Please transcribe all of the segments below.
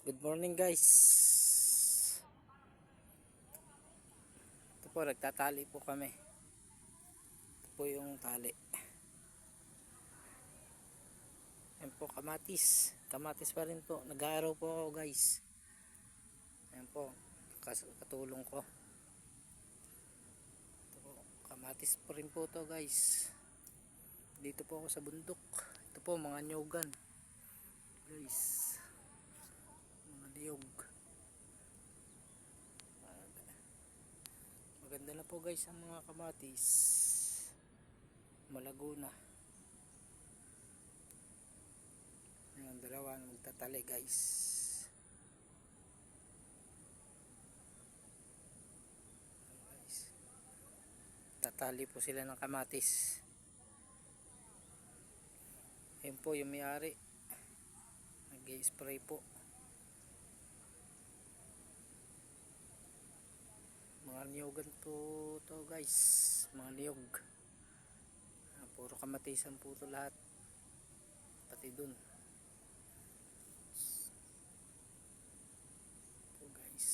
Good morning guys. Ito po, nagtatali po kami. Ito po yung tali. Ayan po, kamatis. Kamatis pa rin po. Nag-aaraw po ako guys. Ayan po, katulong ko. Ito po, kamatis pa rin po to guys. Dito po ako sa bundok. Ito po, mga nyogan. Guys. Mga niyog. Maganda na po guys ang mga kamatis. Malago na. Ayan, dalawa magtatali guys. Tatali po sila ng kamatis. Ayan po yung may-ari. Nag-i-spray po. Mga niyogan po to guys. Mga niyog. Puro kamatisan po to lahat. Pati dun. Ito guys.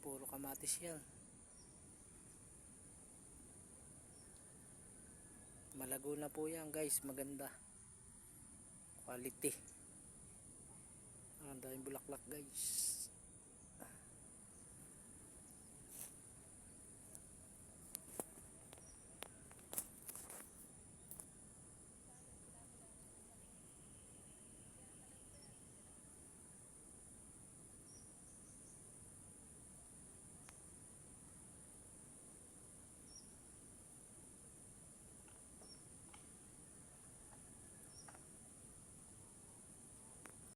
Puro kamatis yan. Malago na po yan guys. Maganda. Quality. Ang daming bulaklak guys.